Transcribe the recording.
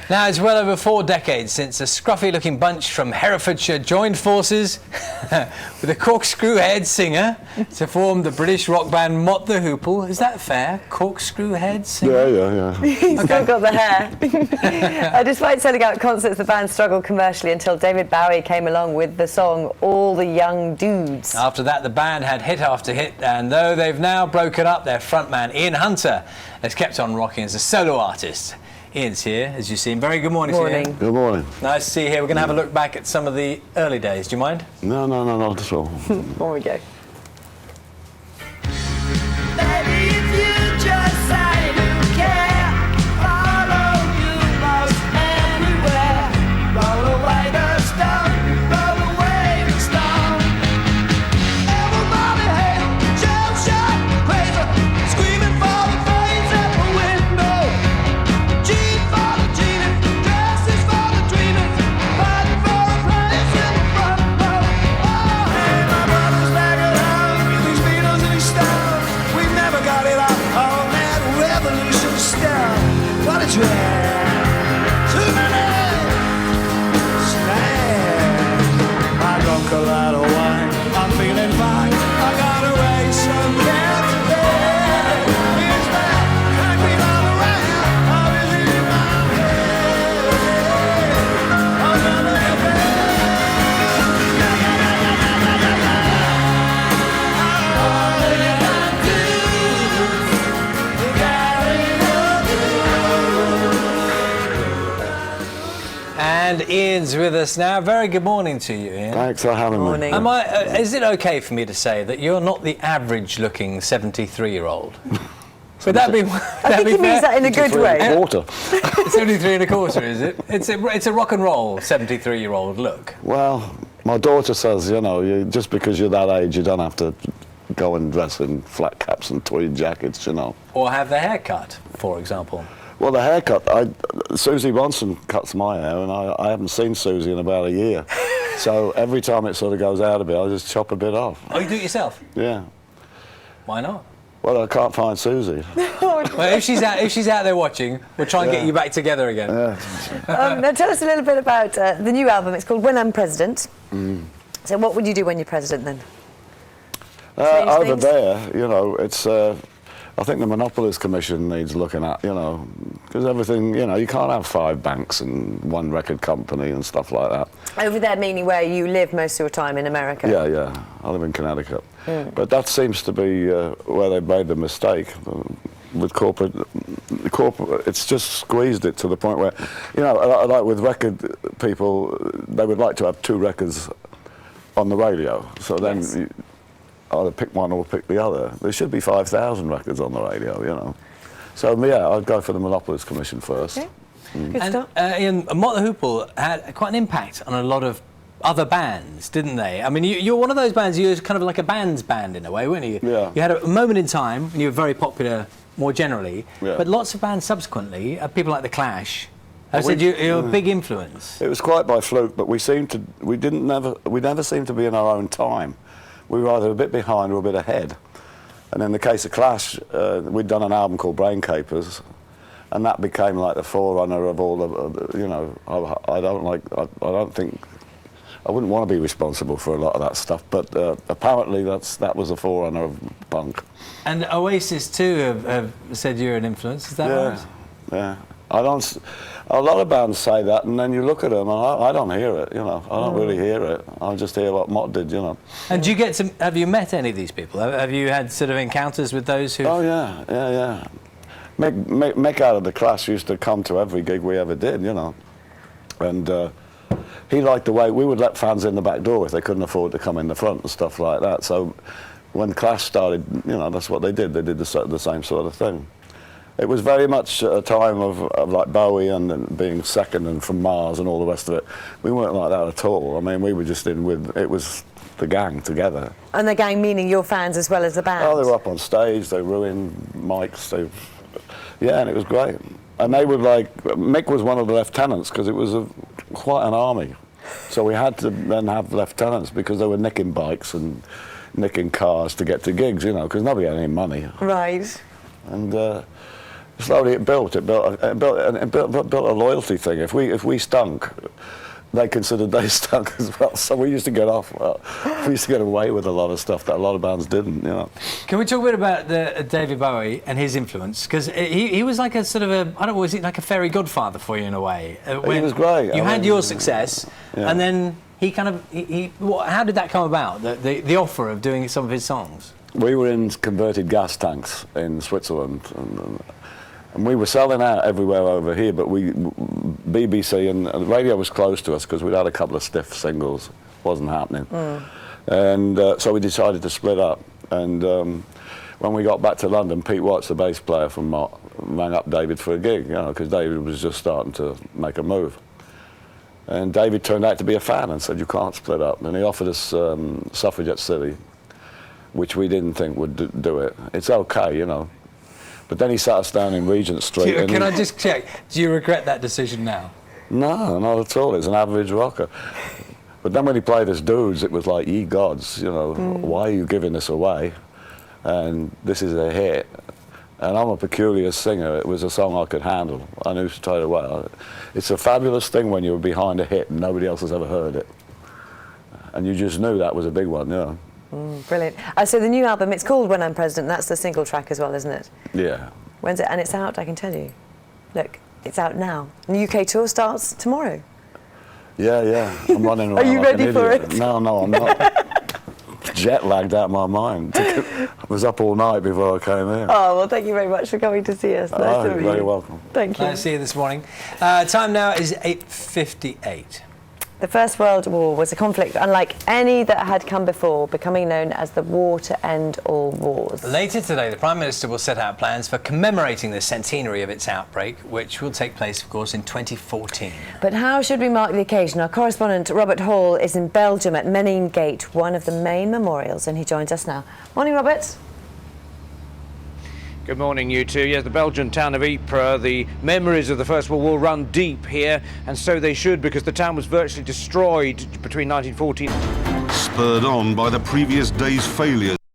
Now, it's well over 4 decades since a scruffy-looking bunch from Herefordshire joined forces with a corkscrew-head singer to form the British rock band Mott The Hoople. Is that fair? Corkscrew-head singer? Yeah. He's still got the hair. Despite selling out concerts, the band struggled commercially until David Bowie came along with the song All the Young Dudes. After that, the band had hit after hit, and though they've now broken up, their frontman, Ian Hunter, has kept on rocking as a solo artist. Ian's here, as you see him. Very good morning to you. Good morning. Nice to see you here. We're going to have a look back at some of the early days. Do you mind? No, not at all. On we go. Baby, if you just say you care, follow you most anywhere. Roll away the stone, roll away the stone. Everybody hail, jump shot, crazy, screaming for the face at the window. Jeep for the genius, dresses for the dreamers, fighting for a place in the front row. Oh, hey, my brother's back at home, these Beatles and these Stones. We never got it out on that revolution stuff. What a drag. Too many snags. I drunk a lot of wine, I'm feeling fine. I got a race some cat today. It's that can't be all around. I was in my head. I'm gonna have And Ian's with us now. Very good morning to you, Ian. Thanks for having Morning. me. Is it okay for me to say that you're not the average-looking 73-year-old? Would that be? I think he means that in a good way. Quarter. 73 and a quarter, is it? It's a rock and roll 73-year-old look. Well, my daughter says, just because you're that age, you don't have to go and dress in flat caps and tweed jackets, Or have the hair cut, for example. Well, the haircut, Susie Ronson cuts my hair, and I haven't seen Susie in about a year. So every time it sort of goes out a bit, I just chop a bit off. Oh, you do it yourself? Yeah. Why not? Well, I can't find Susie. Well, if she's out there watching, we'll try and get you back together again. Now tell us a little bit about the new album. It's called When I'm President. So what would you do when you're president then? Change Over things? there, it's... I think the Monopolies Commission needs looking at, because everything, you can't have 5 banks and 1 record company and stuff like that. Over there meaning where you live most of your time in America? Yeah. I live in Connecticut. But that seems to be where they made the mistake. With corporate, it's just squeezed it to the point where, like with record people, they would like to have 2 records on the radio. So then... Yes. Either pick one or pick the other. There should be 5,000 records on the radio, So, yeah, I'd go for the Monopolies Commission first. Okay. Good stuff. Ian, Mott The Hoople had quite an impact on a lot of other bands, didn't they? I mean, you're one of those bands, you're kind of like a band's band in a way, weren't you? Yeah. You had a moment in time when you were very popular more generally, Yeah. but lots of bands subsequently, people like The Clash, have said you're a big influence. It was quite by fluke, but we never seemed to be in our own time. We were either a bit behind or a bit ahead. And in the case of Clash, we'd done an album called Brain Capers, and that became like the forerunner of all the, I wouldn't want to be responsible for a lot of that stuff, but apparently that was the forerunner of punk. And Oasis too have said you're an influence, is that right? Yeah. A lot of bands say that, and then you look at them, and I don't hear it. I don't really hear it. I just hear what Mott did. And do you get to? Have you met any of these people? Have you had sort of encounters with those who? Oh yeah. Mick out of the Clash used to come to every gig we ever did. And he liked the way we would let fans in the back door if they couldn't afford to come in the front and stuff like that. So when Clash started, that's what they did. They did the same sort of thing. It was very much a time of like Bowie and being second and from Mars and all the rest of it. We weren't like that at all. I mean, we were just it was the gang together. And the gang meaning your fans as well as the band? Oh, they were up on stage, they ruined mics, and it was great. And they were like, Mick was one of the lieutenants because it was quite an army. So we had to then have lieutenants because they were nicking bikes and nicking cars to get to gigs, because nobody had any money. Right. And slowly it built a loyalty thing. If we stunk, they considered they stunk as well. So we used to get off. We used to get away with a lot of stuff that a lot of bands didn't. You know. Can we talk a bit about David Bowie and his influence? Because he was like a sort of I don't know, was he like a fairy godfather for you in a way? He was great. You had your success, yeah. and then he kind of how did that come about? The offer of doing some of his songs. We were in converted gas tanks in Switzerland, and we were selling out everywhere over here, but BBC and the radio was close to us because we'd had a couple of stiff singles. Wasn't happening. And so we decided to split up. And when we got back to London, Pete Watts, the bass player from Mott, rang up David for a gig, you know, because David was just starting to make a move. And David turned out to be a fan and said, you can't split up. And he offered us Suffragette City, which we didn't think would do it. It's okay, you know. But then he sat us down in Regent Street. Can I just check? Do you regret that decision now? No, not at all. It's an average rocker. But then when he played us Dudes, it was like, ye gods, you know, why are you giving this away? And this is a hit. And I'm a peculiar singer. It was a song I could handle. I knew straight away. It's a fabulous thing when you're behind a hit and nobody else has ever heard it. And you just knew that was a big one, yeah. Brilliant. So the new album, it's called When I'm President. That's the single track as well, isn't it? Yeah. When's it? And it's out, I can tell you. Look, it's out now. And the UK tour starts tomorrow. Yeah. I'm running around. Are you like ready an for idiot. it? No, I'm not. Jet lagged out of my mind. I was up all night before I came here. Oh, well, thank you very much for coming to see us. Nice to You're meet very you. welcome. Thank you. Nice to see you this morning. Time now is 8:58. The First World War was a conflict unlike any that had come before, becoming known as the war to end all wars. Later today, the Prime Minister will set out plans for commemorating the centenary of its outbreak, which will take place, of course, in 2014. But how should we mark the occasion? Our correspondent Robert Hall is in Belgium at Menin Gate, one of the main memorials, and he joins us now. Morning, Robert. Good morning, you two. Yes, the Belgian town of Ypres, the memories of the First World War run deep here, and so they should, because the town was virtually destroyed between 1914. Spurred on by the previous day's failures.